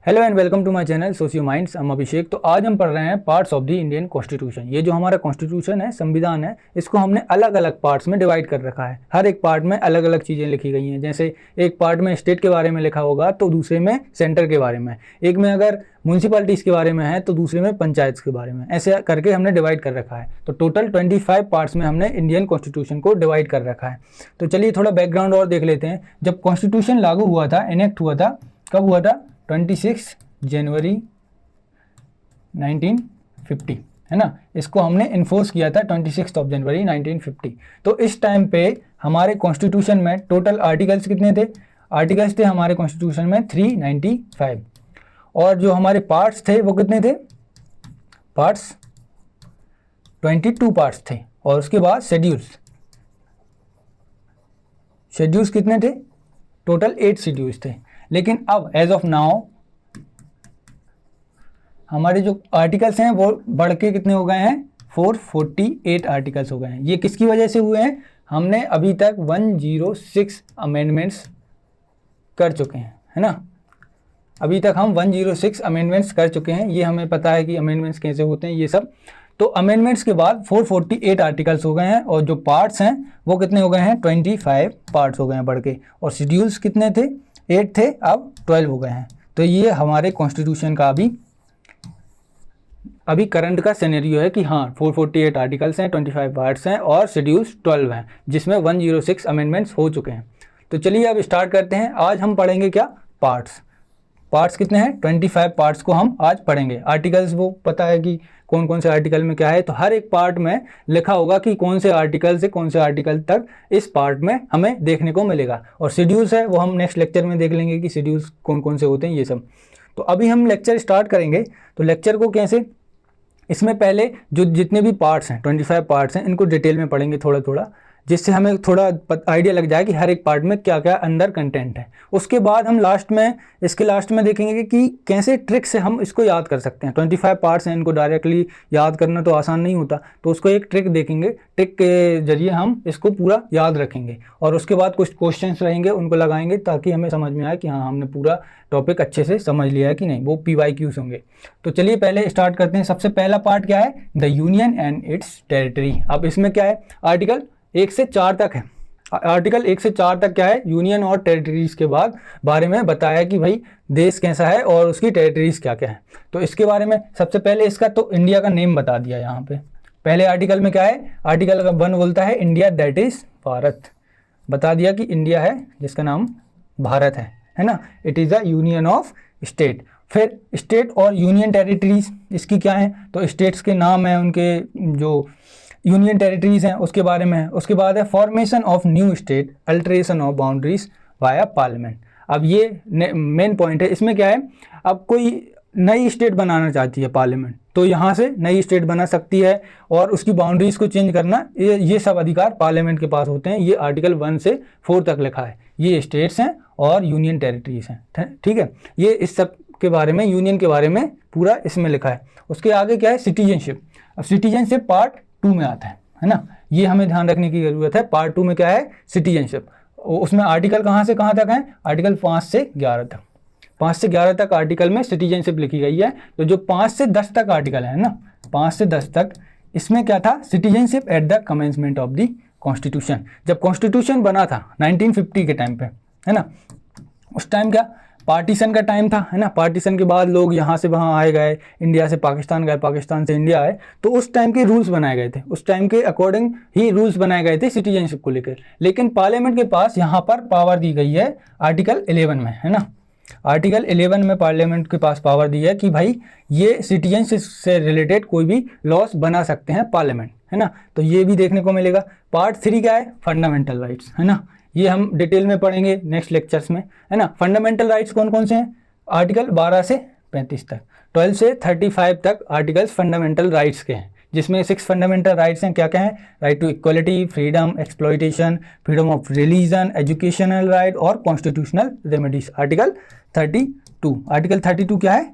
Hello and welcome to my channel socio minds. हम अभिषेक। तो आज हम पढ़ रहे हैं parts of the Indian constitution. ये जो हमारा कॉन्स्टिट्यूशन है, संविधान है, इसको हमने अलग अलग पार्ट्स में डिवाइड कर रखा है। हर एक पार्ट में अलग अलग चीज़ें लिखी गई हैं। जैसे एक पार्ट में स्टेट के बारे में लिखा होगा तो दूसरे में सेंटर के बारे में, एक में अगर म्यूनसिपैलिटीज़ के बारे में है तो दूसरे में पंचायत के बारे में, ऐसे करके हमने डिवाइड कर रखा है। तो टोटल 25 पार्ट्स में हमने इंडियन कॉन्स्टिट्यूशन को डिवाइड कर रखा है। तो चलिए थोड़ा बैकग्राउंड और देख लेते हैं। जब कॉन्स्टिट्यूशन लागू हुआ था, इनेक्ट हुआ था, कब हुआ था? 26 जनवरी 1950, है ना। इसको हमने इन्फोर्स किया था 26 ऑफ जनवरी 1950। तो इस टाइम पे हमारे कॉन्स्टिट्यूशन में टोटल आर्टिकल्स कितने थे? आर्टिकल्स थे हमारे कॉन्स्टिट्यूशन में 395। और जो हमारे पार्ट्स थे वो कितने थे? पार्ट्स 22 पार्ट्स थे। और उसके बाद शेड्यूल्स कितने थे? टोटल 8 शेड्यूल्स थे। लेकिन अब एज ऑफ नाउ हमारे जो आर्टिकल्स हैं वो बढ़ के कितने हो गए हैं? 448 आर्टिकल्स हो गए हैं। ये किसकी वजह से हुए हैं? हमने अभी तक 106 अमेंडमेंट्स कर चुके हैं, है ना। अभी तक हम 106 अमेंडमेंट्स कर चुके हैं। ये हमें पता है कि अमेंडमेंट्स कैसे होते हैं ये सब। तो अमेंडमेंट्स के बाद 448 आर्टिकल्स हो गए हैं। और जो पार्ट्स हैं वो कितने हो गए हैं? 25 पार्ट्स हो गए हैं बढ़ के। और शेड्यूल्स कितने थे? 8 थे, अब 12 हो गए हैं। तो ये हमारे कॉन्स्टिट्यूशन का अभी करंट का सिनेरियो है कि हाँ 448 आर्टिकल्स हैं, 25 पार्ट्स हैं और शेड्यूल्स 12 हैं, जिसमें 106 अमेंडमेंट्स हो चुके हैं। तो चलिए अब स्टार्ट करते हैं। आज हम पढ़ेंगे क्या? पार्ट्स कितने हैं? 25 पार्ट्स को हम आज पढ़ेंगे। आर्टिकल्स वो पता है कि कौन कौन से आर्टिकल में क्या है, तो हर एक पार्ट में लिखा होगा कि कौन से आर्टिकल से कौन से आर्टिकल तक इस पार्ट में हमें देखने को मिलेगा। और शेड्यूल्स है वो हम नेक्स्ट लेक्चर में देख लेंगे कि शेड्यूल्स कौन कौन से होते हैं ये सब। तो अभी हम लेक्चर स्टार्ट करेंगे। तो लेक्चर को कैसे, इसमें पहले जो जितने भी पार्ट्स हैं, 25 पार्ट्स हैं, इनको डिटेल में पढ़ेंगे थोड़ा थोड़ा, जिससे हमें थोड़ा आइडिया लग जाए कि हर एक पार्ट में क्या क्या अंदर कंटेंट है। उसके बाद हम इसके लास्ट में देखेंगे कि कैसे ट्रिक से हम इसको याद कर सकते हैं। 25 पार्ट्स हैं, इनको डायरेक्टली याद करना तो आसान नहीं होता, तो उसको एक ट्रिक देखेंगे। ट्रिक के जरिए हम इसको पूरा याद रखेंगे। और उसके बाद कुछ क्वेश्चंस रहेंगे, उनको लगाएंगे ताकि हमें समझ में आए कि हाँ हमने पूरा टॉपिक अच्छे से समझ लिया है कि नहीं। वो PYQs होंगे। तो चलिए पहले स्टार्ट करते हैं। सबसे पहला पार्ट क्या है? The union and it's territory. अब इसमें क्या है? आर्टिकल 1 से 4 तक है। आर्टिकल 1 से 4 तक क्या है? यूनियन और टेरिटरीज के बाद बारे में बताया कि भाई देश कैसा है और उसकी टेरिटरीज क्या क्या है। तो इसके बारे में सबसे पहले इसका तो इंडिया का नेम बता दिया यहाँ पे। पहले आर्टिकल में क्या है? आर्टिकल 1 बोलता है इंडिया दैट इज भारत। बता दिया कि इंडिया है जिसका नाम भारत है ना। It is a union of state. फिर स्टेट और यूनियन टेरिटरीज इसकी क्या है? तो स्टेट्स के नाम है, उनके जो यूनियन टेरिटरीज हैं उसके बारे में है। उसके बाद है formation of new state, alteration of boundaries via parliament. अब ये मेन पॉइंट है। इसमें क्या है? अब कोई नई स्टेट बनाना चाहती है पार्लियामेंट, तो यहाँ से नई स्टेट बना सकती है और उसकी बाउंड्रीज को चेंज करना, ये सब अधिकार पार्लियामेंट के पास होते हैं। ये आर्टिकल 1 से 4 तक लिखा है। ये स्टेट्स हैं और यूनियन टेरिटरीज हैं, ठीक है। ये इस सब के बारे में, यूनियन के बारे में पूरा इसमें लिखा है। उसके आगे क्या है? सिटीजनशिप। अब सिटीजनशिप पार्ट 2 में आता है ना। ये हमें ध्यान रखने की ज़रूरत है। पार्ट 2 में क्या है? सिटीजनशिप। उसमें आर्टिकल कहाँ से कहाँ तक है? आर्टिकल 5 से 11 तक। 5 से 11 तक आर्टिकल में सिटीजनशिप लिखी गई है। तो जो 5 से 10 तक आर्टिकल है ना, 5 से 10 तक, इसमें क्या था? Citizenship at the commencement of the constitution. जब कॉन्स्टिट्यूशन बना था 1950 के टाइम पे, है ना, उस टाइम क्या पार्टीशन का टाइम था, है ना। पार्टीशन के बाद लोग यहाँ से वहाँ आए गए, इंडिया से पाकिस्तान गए, पाकिस्तान से इंडिया आए, तो उस टाइम के रूल्स बनाए गए थे। उस टाइम के अकॉर्डिंग ही रूल्स बनाए गए थे सिटीजनशिप को लेकर। लेकिन पार्लियामेंट के पास यहाँ पर पावर दी गई है आर्टिकल 11 में, है ना। आर्टिकल 11 में पार्लियामेंट के पास पावर दी है कि भाई ये सिटीजनशिप से रिलेटेड कोई भी लॉस बना सकते हैं पार्लियामेंट, है ना। तो ये भी देखने को मिलेगा। पार्ट 3 क्या है? फंडामेंटल राइट्स, है ना। ये हम डिटेल में पढ़ेंगे नेक्स्ट लेक्चर्स में, है ना। फंडामेंटल राइट्स कौन कौन से हैं? आर्टिकल 12 से 35 तक, 12 से 35 तक आर्टिकल्स फंडामेंटल राइट्स के हैं, जिसमें 6 फंडामेंटल राइट्स हैं। क्या क्या हैं? Right to equality, freedom, exploitation, freedom of religion, educational right और कॉन्स्टिट्यूशनल रेमेडीज। आर्टिकल 32। आर्टिकल 32 क्या है?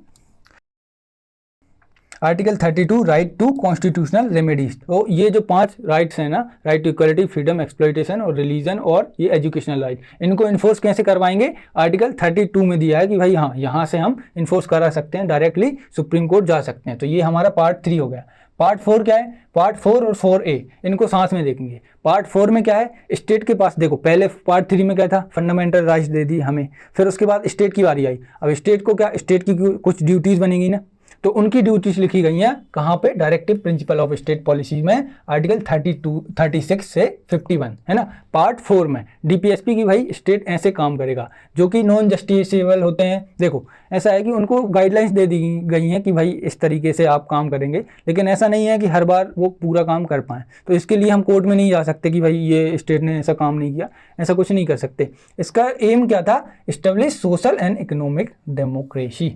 Article 32 right to constitutional remedies. तो ये जो 5 राइट्स हैं ना, right to equality, freedom, exploitation और रिलीजन और ये एजुकेशनल राइट, इनको इन्फोर्स कैसे करवाएंगे? आर्टिकल 32 में दिया है कि भाई हाँ, यहाँ से हम इन्फोर्स करा सकते हैं, डायरेक्टली सुप्रीम कोर्ट जा सकते हैं। तो ये हमारा पार्ट 3 हो गया। पार्ट 4 क्या है? पार्ट 4 और 4A इनको साथ में देखेंगे। पार्ट 4 में क्या है? स्टेट के पास, देखो पहले पार्ट 3 में क्या था? फंडामेंटल राइट्स दे दी हमें, फिर उसके बाद स्टेट की बारी आई। अब स्टेट को क्या, स्टेट की कुछ ड्यूटीज़ बनेगी ना, तो उनकी ड्यूटीज लिखी गई हैं कहाँ पे? Directive principle of state policy में, आर्टिकल 32, 36 से 51, है ना। पार्ट 4 में डीपीएसपी की भाई स्टेट ऐसे काम करेगा जो कि नॉन जस्टिसेबल होते हैं। देखो ऐसा है कि उनको गाइडलाइंस दे दी गई हैं कि भाई इस तरीके से आप काम करेंगे, लेकिन ऐसा नहीं है कि हर बार वो पूरा काम कर पाएँ। तो इसके लिए हम कोर्ट में नहीं जा सकते कि भाई ये स्टेट ने ऐसा काम नहीं किया, ऐसा कुछ नहीं कर सकते। इसका एम क्या था? Establish social and economic democracy.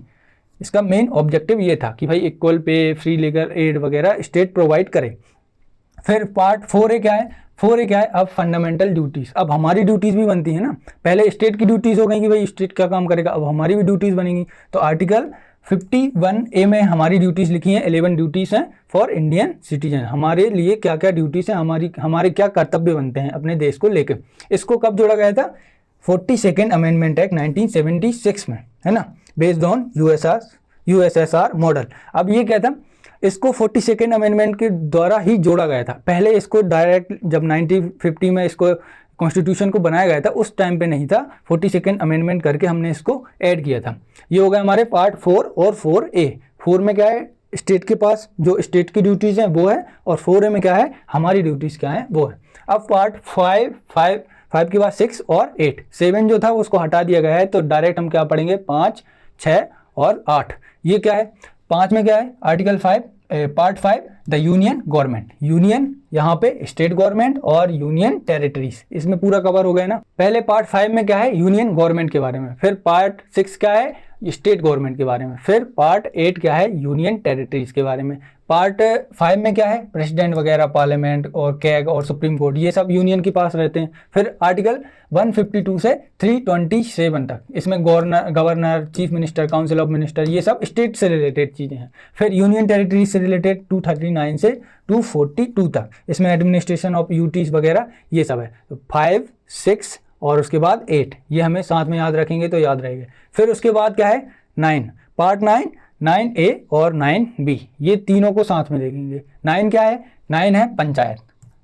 इसका मेन ऑब्जेक्टिव ये था कि भाई equal pay, free legal aid वगैरह स्टेट प्रोवाइड करे। फिर पार्ट 4A क्या है? 4A क्या है? अब फंडामेंटल ड्यूटीज़। अब हमारी ड्यूटीज़ भी बनती है ना, पहले स्टेट की ड्यूटीज़ हो गई कि भाई स्टेट क्या काम करेगा, अब हमारी भी ड्यूटीज़ बनेंगी। तो आर्टिकल 51A में हमारी ड्यूटीज़ लिखी हैं, 11 ड्यूटीज़ हैं फॉर इंडियन सिटीजन। हमारे लिए क्या क्या ड्यूटीज़ हैं, हमारे क्या कर्तव्य बनते हैं अपने देश को लेकर। इसको कब जोड़ा गया था? 42nd अमेंडमेंट एक्ट 1976 में, है ना, बेस्ड ऑन यूएसएसआर मॉडल। अब ये क्या था? इसको 42nd अमेंडमेंट के द्वारा ही जोड़ा गया था। पहले इसको डायरेक्ट जब 1950 में इसको कॉन्स्टिट्यूशन को बनाया गया था, उस टाइम पे नहीं था, 42nd अमेंडमेंट करके हमने इसको ऐड किया था। ये हो गया हमारे पार्ट 4 और 4A। 4 में क्या है? स्टेट के पास जो स्टेट की ड्यूटीज़ हैं वो है, और 4A में क्या है? हमारी ड्यूटीज़ क्या है वो है। अब पार्ट 5 के बाद 6 और 8, 7 जो था उसको हटा दिया गया है। तो डायरेक्ट हम क्या पढ़ेंगे? 5, 6 और 8। ये क्या है? 5 में क्या है? Article 5 part 5 the union government. Union यहाँ पे स्टेट गवर्नमेंट और यूनियन टेरिटरीज, इसमें पूरा कवर हो गया ना। पहले पार्ट 5 में क्या है? यूनियन गवर्नमेंट के बारे में। फिर पार्ट 6 क्या है? स्टेट गवर्नमेंट के बारे में। फिर पार्ट 8 क्या है? यूनियन टेरिटरीज के बारे में। पार्ट 5 में क्या है? प्रेसिडेंट वगैरह, पार्लियामेंट और कैग और सुप्रीम कोर्ट, ये सब यूनियन के पास रहते हैं। फिर आर्टिकल 152 से 327 तक इसमें governor, chief minister, council of minister, ये सब स्टेट से रिलेटेड चीज़ें हैं। फिर यूनियन टेरिटरीज से रिलेटेड 239 से 242 तक, इसमें एडमिनिस्ट्रेशन ऑफ यूटीज वगैरह ये सब है। तो 5, 6 और उसके बाद 8, ये हमें साथ में याद रखेंगे तो याद रहेगा। फिर उसके बाद क्या है? 9, पार्ट 9, 9A और 9B, ये तीनों को साथ में देखेंगे। 9 क्या है? 9 है पंचायत,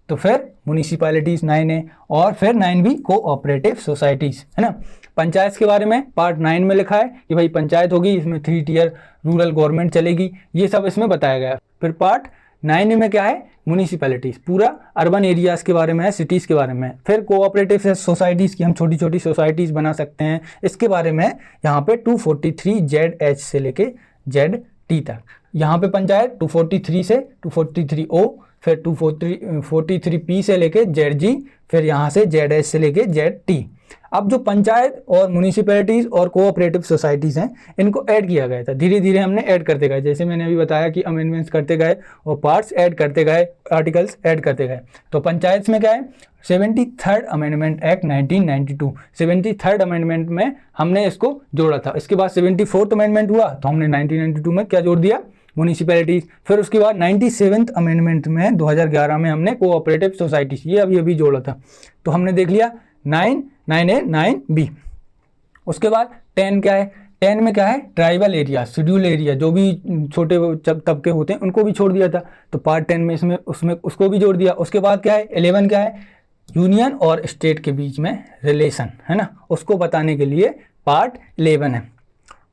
तो फिर म्यूनिसिपैलिटीज़ 9A, और फिर 9B कोऑपरेटिव सोसाइटीज़, है ना। पंचायत के बारे में पार्ट 9 में लिखा है कि भाई पंचायत होगी, इसमें 3 टियर रूरल गवर्नमेंट चलेगी, ये सब इसमें बताया गया है। फिर पार्ट 9 में क्या है? म्यूनिसिपैलिटीज़, पूरा अर्बन एरियाज़ के बारे में है, सिटीज़ के बारे में। फिर कोऑपरेटिव सोसाइटीज़ की हम छोटी छोटी सोसाइटीज़ बना सकते हैं, इसके बारे में यहाँ पे 243ZH से लेके ZT तक। यहाँ पे पंचायत 243 से 243O, फिर 243P से लेके ZG, फिर यहाँ से ZH से लेके ZT। अब जो पंचायत और म्यूनिसिपैलिटीज़ और कोऑपरेटिव सोसाइटीज़ हैं, इनको ऐड किया गया था। धीरे धीरे हमने ऐड करते गए, जैसे मैंने अभी बताया कि अमेंडमेंट्स करते गए और पार्ट्स ऐड करते गए, आर्टिकल्स ऐड करते गए। तो पंचायत में क्या है? 73rd amendment act 1992, 73rd amendment में हमने इसको जोड़ा था। इसके बाद 74th अमेंडमेंट हुआ तो हमने 1992 में क्या जोड़ दिया? म्यूनिसिपैलिटीज़। फिर उसके बाद 97th अमेंडमेंट में 2011 में हमने कोऑपरेटिव सोसाइटीज़, ये अभी जोड़ा था। तो हमने देख लिया 9, 9A, 9B। उसके बाद 10 क्या है? 10 में क्या है? ट्राइबल एरिया, शेड्यूल एरिया, जो भी छोटे तबके होते हैं उनको भी छोड़ दिया था। तो पार्ट 10 में उसमें उसको भी जोड़ दिया। उसके बाद क्या है? 11 क्या है? यूनियन और स्टेट के बीच में रिलेशन, है ना, उसको बताने के लिए पार्ट 11 है।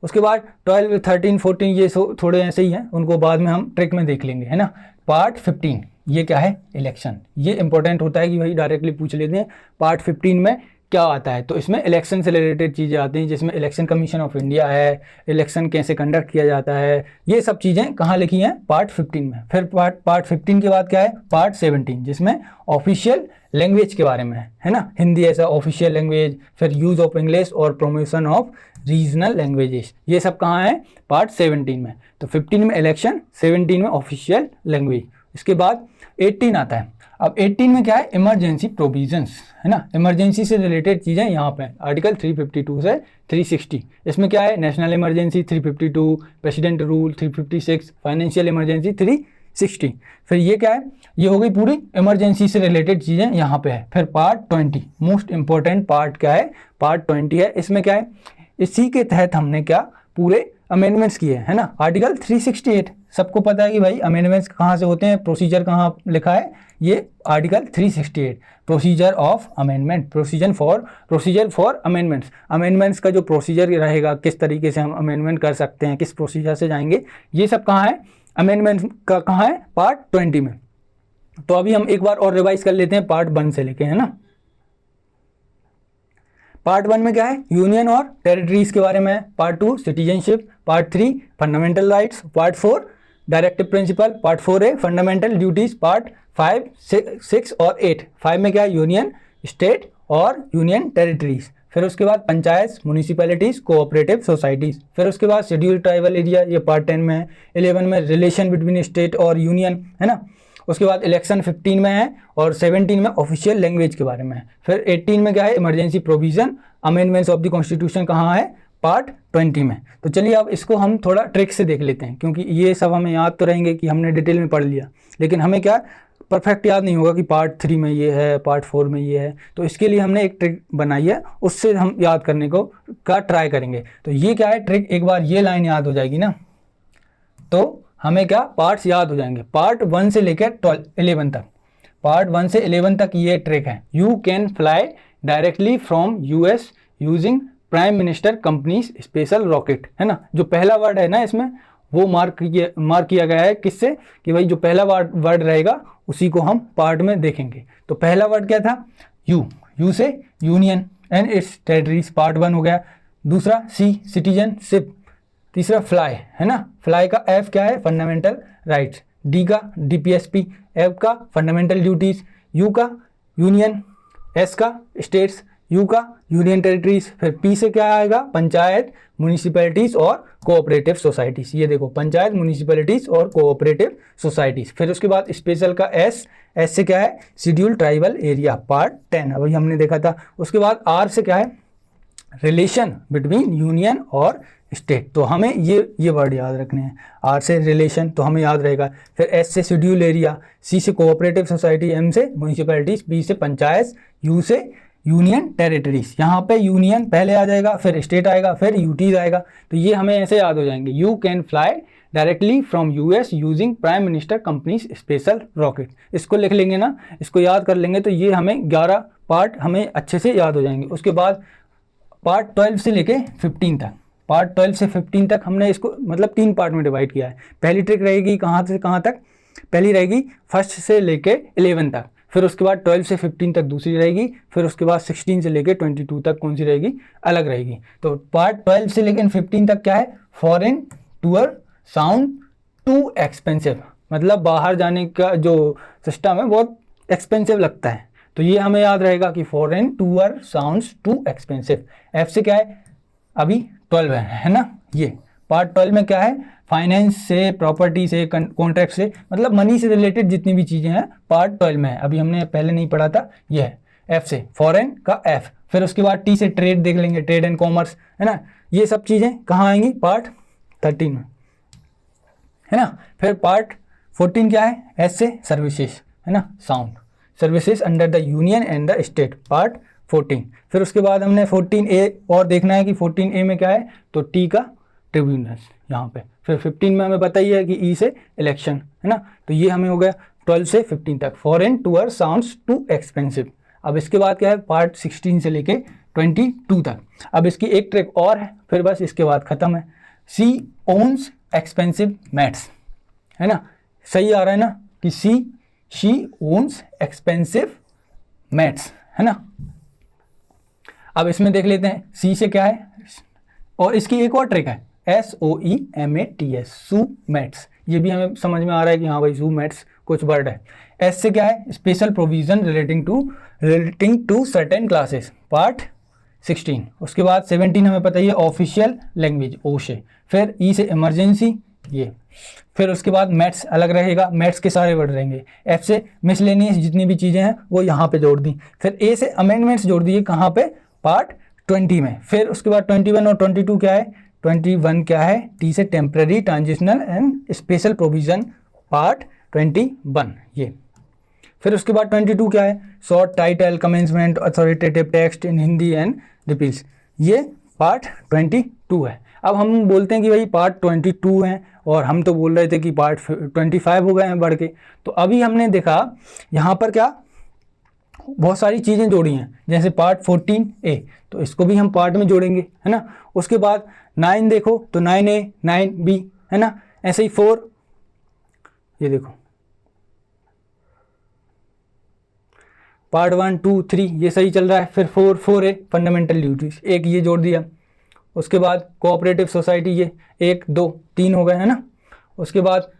उसके बाद 12, 13, 14 ये थोड़े ऐसे ही हैं, उनको बाद में हम ट्रिक में देख लेंगे, है ना। पार्ट 15 ये क्या है? इलेक्शन। ये इंपॉर्टेंट होता है कि भाई डायरेक्टली पूछ लेते हैं पार्ट 15 में क्या आता है। तो इसमें इलेक्शन से रिलेटेड चीज़ें आती हैं, जिसमें इलेक्शन कमीशन ऑफ इंडिया है, इलेक्शन कैसे कंडक्ट किया जाता है, ये सब चीज़ें कहाँ लिखी हैं? पार्ट 15 में। फिर पार्ट 15 के बाद क्या है? पार्ट 17, जिसमें ऑफिशियल लैंग्वेज के बारे में है ना, हिंदी एज ऑफिशियल लैंग्वेज, फिर यूज़ ऑफ इंग्लिश और प्रोमोशन ऑफ रीजनल लैंग्वेजेस, ये सब कहाँ है? पार्ट 17 में। तो 15 में इलेक्शन, 17 में ऑफिशियल लैंग्वेज। इसके बाद 18 आता है। अब 18 में क्या है, इमरजेंसी प्रोविजंस, है ना, इमरजेंसी से रिलेटेड चीज़ें यहाँ पे आर्टिकल 352 से 360। इसमें क्या है, national emergency 352, president rule 356, financial emergency 360। फिर ये क्या है, ये हो गई पूरी इमरजेंसी से रिलेटेड चीज़ें यहाँ पे है। फिर पार्ट 20, मोस्ट इंपॉर्टेंट पार्ट क्या है, पार्ट 20 है। इसमें क्या है, इसी के तहत हमने क्या पूरे अमेंडमेंट्स किए है ना। आर्टिकल 368 सबको पता है कि भाई अमेंडमेंट्स कहाँ से होते हैं, प्रोसीजर कहाँ लिखा है, ये article 368 procedure of amendment, procedure for amendments. Amendments का जो प्रोसीजर रहेगा, किस तरीके से हम अमेंडमेंट कर सकते हैं, किस प्रोसीजर से जाएंगे, ये सब कहाँ है, अमेंडमेंट का कहाँ है, पार्ट 20 में। तो अभी हम एक बार और रिवाइज कर लेते हैं पार्ट 1 से लेके, है ना। पार्ट 1 में क्या है, यूनियन और टेरिटरीज के बारे में है। Part 2 citizenship, part 3 fundamental rights, part 4 directive principle, part 4 fundamental duties, part 5, 6 और 8। 5 में क्या है, यूनियन, स्टेट और यूनियन टेरिटरीज। फिर उसके बाद पंचायत, म्यूनिसिपैलिटीज, कोऑपरेटिव सोसाइटीज। फिर उसके बाद शेड्यूल्ड ट्राइबल एरिया, ये पार्ट 10 में है। 11 में रिलेशन बिटवीन स्टेट और यूनियन, है ना। उसके बाद इलेक्शन 15 में है और 17 में ऑफिशियल लैंग्वेज के बारे में है। फिर 18 में क्या है, emergency provision, amendments of the constitution कहाँ है, पार्ट 20 में। तो चलिए अब इसको हम थोड़ा ट्रिक से देख लेते हैं, क्योंकि ये सब हमें याद तो रहेंगे कि हमने डिटेल में पढ़ लिया, लेकिन हमें क्या परफेक्ट याद नहीं होगा कि पार्ट 3 में ये है, पार्ट 4 में ये है। तो इसके लिए हमने एक ट्रिक बनाई है, उससे हम याद करने का ट्राई करेंगे। तो ये क्या है ट्रिक, एक बार ये लाइन याद हो जाएगी ना, तो हमें क्या पार्ट्स याद हो जाएंगे। पार्ट 1 से लेकर 11 तक, पार्ट 1 से 11 तक ये ट्रिक है। You can fly directly from US using prime minister companies special rocket, है ना। जो पहला वर्ड है ना इसमें, वो मार्क किया गया है किससे, कि भाई जो पहला वर्ड रहेगा उसी को हम पार्ट में देखेंगे। तो पहला वर्ड क्या था, यू से union and it's territories, part 1 हो गया। दूसरा सी, सिटीजनशिप। तीसरा फ्लाई, है ना, फ्लाई का एफ क्या है, फंडामेंटल राइट्स। डी का डीपीएसपी, एफ का फंडामेंटल ड्यूटीज, यू का यूनियन, एस का स्टेट्स, यू का यूनियन टेरिटरीज। फिर पी से क्या आएगा, पंचायत, म्यूनिसिपैलिटीज और कोऑपरेटिव सोसाइटीज। ये देखो, पंचायत, म्यूनिसिपैलिटीज और कोऑपरेटिव सोसाइटीज। फिर उसके बाद स्पेशल का एस से क्या है, शेड्यूल्ड ट्राइबल एरिया, पार्ट 10 अभी हमने देखा था। उसके बाद आर से क्या है, रिलेशन बिटवीन यूनियन और स्टेट। तो हमें ये वर्ड याद रखने हैं। आर से रिलेशन तो हमें याद रहेगा। फिर एस से शेड्यूल एरिया, सी से कोऑपरेटिव सोसाइटी, एम से म्यूनिसिपैलिटीज, पी से पंचायत, यू से यूनियन टेरिटरीज। यहाँ पे यूनियन पहले आ जाएगा, फिर स्टेट आएगा, फिर यूटीज आएगा। तो ये हमें ऐसे याद हो जाएंगे। You can fly directly from US using prime minister companies special rocket. इसको लिख लेंगे ना, इसको याद कर लेंगे, तो ये हमें 11 पार्ट हमें अच्छे से याद हो जाएंगे। उसके बाद पार्ट 12 से लेके 15 तक, पार्ट 12 से 15 तक हमने इसको मतलब 3 पार्ट में डिवाइड किया है। पहली ट्रिक रहेगी कहाँ से कहाँ तक, पहली रहेगी 1 से लेके 11 तक। फिर उसके बाद 12 से 15 तक दूसरी रहेगी। फिर उसके बाद 16 से लेके 22 तक कौन सी रहेगी, अलग रहेगी। तो पार्ट 12 से लेकर 15 तक क्या है, foreign tour sound too expensive, मतलब बाहर जाने का जो सिस्टम है बहुत एक्सपेंसिव लगता है। तो ये हमें याद रहेगा कि foreign tour sounds too expensive. F से क्या है, अभी 12 है ना। ये पार्ट 12 में क्या है, फाइनेंस से, प्रॉपर्टी से, कॉन्ट्रैक्ट से, मतलब मनी से रिलेटेड जितनी भी चीज़ें हैं पार्ट 12 में है। अभी हमने पहले नहीं पढ़ा था, ये है एफ से, फॉरेन का एफ। फिर उसके बाद टी से ट्रेड देख लेंगे, ट्रेड एंड कॉमर्स, है ना। ये सब चीज़ें कहाँ आएंगी, पार्ट 13 में, है ना। फिर पार्ट 14 क्या है, एस से सर्विसेज, है ना, sound services under the union and the state, part 14। फिर उसके बाद हमने 14A और देखना है कि 14A में क्या है, तो टी का ट्रिब्यूनल्स यहाँ पे। फिर 15 में हमें पता ही है कि ई से इलेक्शन, है ना। तो ये हमें हो गया 12 से 15 तक, foreign tour sounds too expensive. अब इसके बाद क्या है, पार्ट 16 से लेके 22 तक। अब इसकी एक ट्रिक और है, फिर बस इसके बाद ख़त्म है। सी ओन्स एक्सपेंसिव मैट्स, है ना, सही आ रहा है ना, कि शी ओन्स एक्सपेंसिव मैट्स, है ना। अब इसमें देख लेते हैं सी से क्या है, और इसकी एक और ट्रिक है, SOEMATS, सू मैट्स। ये भी हमें समझ में आ रहा है कि हाँ भाई सू मैट्स कुछ वर्ड है। एस से क्या है, special provision relating to certain classes, part 16। उसके बाद 17 हमें पता ही है, ऑफिशियल लैंग्वेज, ओ से। फिर ई से इमरजेंसी, ये। फिर उसके बाद मैथ्स अलग रहेगा, मैथ्स के सारे वर्ड रहेंगे। एफ से मिसलेनियस जितनी भी चीज़ें हैं वो यहाँ पे जोड़ दी। फिर ए से अमेंडमेंट्स जोड़ दिए, कहाँ पे, पार्ट 20 में। फिर उसके बाद 21 और 22 क्या है, 21 क्या है, टी से temporary, transitional and special provision, part 21 ये। फिर उसके बाद 22 क्या है, short title, commencement, authoritative text in Hindi and repeals, ये पार्ट 22 है। अब हम बोलते हैं कि भाई पार्ट 22 है और हम तो बोल रहे थे कि पार्ट 25 हो गए हैं बढ़ के। तो अभी हमने देखा यहाँ पर क्या बहुत सारी चीज़ें जोड़ी हैं, जैसे पार्ट 14A, तो इसको भी हम पार्ट में जोड़ेंगे, है ना। उसके बाद 9 देखो तो 9A 9B, है ना। ऐसे ही 4, ये देखो पार्ट 1 2 3 ये सही चल रहा है। फिर 4A फंडामेंटल ड्यूटीज, एक ये जोड़ दिया। उसके बाद कोऑपरेटिव सोसाइटी, ये 1 2 3 हो गए, है ना। उसके बाद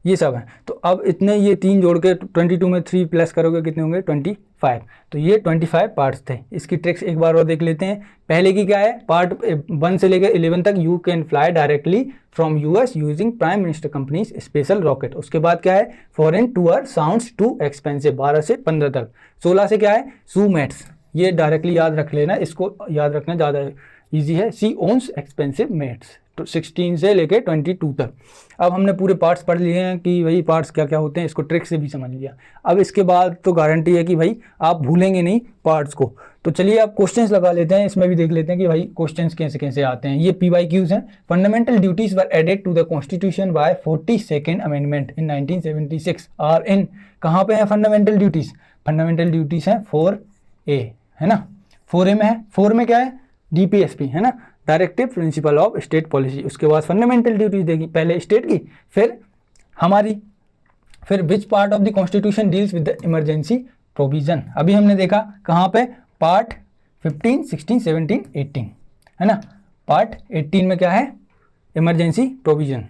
ये सब है। तो अब इतने ये 3 जोड़ के 22 में 3 प्लस करोगे कितने होंगे, 25। तो ये 25 पार्ट्स थे। इसकी ट्रिक्स एक बार और देख लेते हैं। पहले की क्या है, पार्ट 1 से लेकर 11 तक, you can fly directly from US using prime minister companies special rocket. उसके बाद क्या है, foreign tour sounds too expensive, 12 से 15 तक। 16 से क्या है, सूमेट्स, ये डायरेक्टली याद रख लेना, इसको याद रखना ज़्यादा ईजी है। सी ओन्स एक्सपेंसिव मेट्स, तो 16 से लेके 22 तक। अब हमने पूरे पार्ट्स पढ़ लिए हैं कि भाई पार्ट्स क्या क्या होते हैं, इसको ट्रिक से भी समझ लिया। अब इसके बाद तो गारंटी है कि भाई आप भूलेंगे नहीं पार्ट्स को। तो चलिए आप क्वेश्चंस लगा लेते हैं, इसमें भी देख लेते हैं कि भाई क्वेश्चंस कैसे कैसे आते हैं। ये PYQs हैं। Fundamental duties were added to the constitution by 42nd amendment in 1976 are in, कहाँ पे है फंडामेंटल ड्यूटीज, फंडामेंटल ड्यूटीज हैं 4A, है ना। 4A में है, 4 में क्या है, DPSP, है ना, directive principle of state policy. उसके बाद फंडामेंटल ड्यूटीज देगी, पहले स्टेट की फिर हमारी। फिर which part of the constitution deals with the emergency provision, अभी हमने देखा कहाँ पे, पार्ट 15 16 17 18, है ना। पार्ट 18 में क्या है, इमरजेंसी प्रोविजन।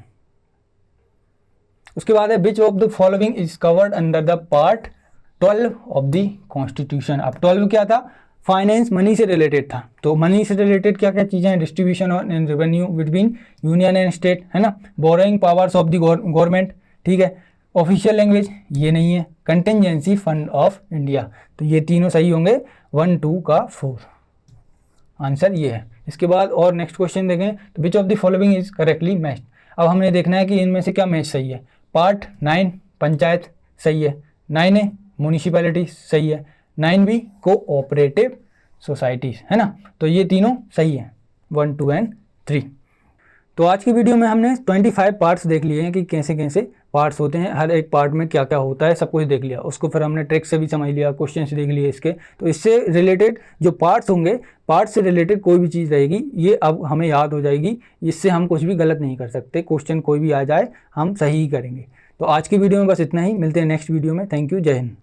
उसके बाद है which of the following is covered under the part 12 of the constitution. अब 12 क्या था, फाइनेंस, मनी से रिलेटेड था। तो मनी से रिलेटेड क्या क्या चीज़ें हैं, distribution and revenue between union and state, है ना। Borrowing powers of the government, ठीक है। ऑफिशियल लैंग्वेज ये नहीं है। कंटिजेंसी फंड ऑफ इंडिया, तो ये तीनों सही होंगे, 1 2 का 4 आंसर ये है। इसके बाद और नेक्स्ट क्वेश्चन देखें तो which of the following is correctly matched. अब हमने देखना है कि इनमें से क्या मैच सही है। पार्ट 9 पंचायत सही है, 9A म्यूनिसिपैलिटी सही है, 9B कोऑपरेटिव सोसाइटीज़, है ना। तो ये तीनों सही है, 1 2 एंड 3। तो आज की वीडियो में हमने 25 पार्ट्स देख लिए हैं कि कैसे कैसे पार्ट्स होते हैं, हर एक पार्ट में क्या क्या होता है, सब कुछ देख लिया। उसको फिर हमने ट्रिक से भी समझ लिया, क्वेश्चन से देख लिए इसके। तो इससे रिलेटेड जो पार्ट्स होंगे, पार्ट्स से रिलेटेड कोई भी चीज़ रहेगी ये अब हमें याद हो जाएगी। इससे हम कुछ भी गलत नहीं कर सकते, क्वेश्चन कोई भी आ जाए हम सही ही करेंगे। तो आज की वीडियो में बस इतना ही, मिलते हैं नेक्स्ट वीडियो में। थैंक यू, जय हिंद।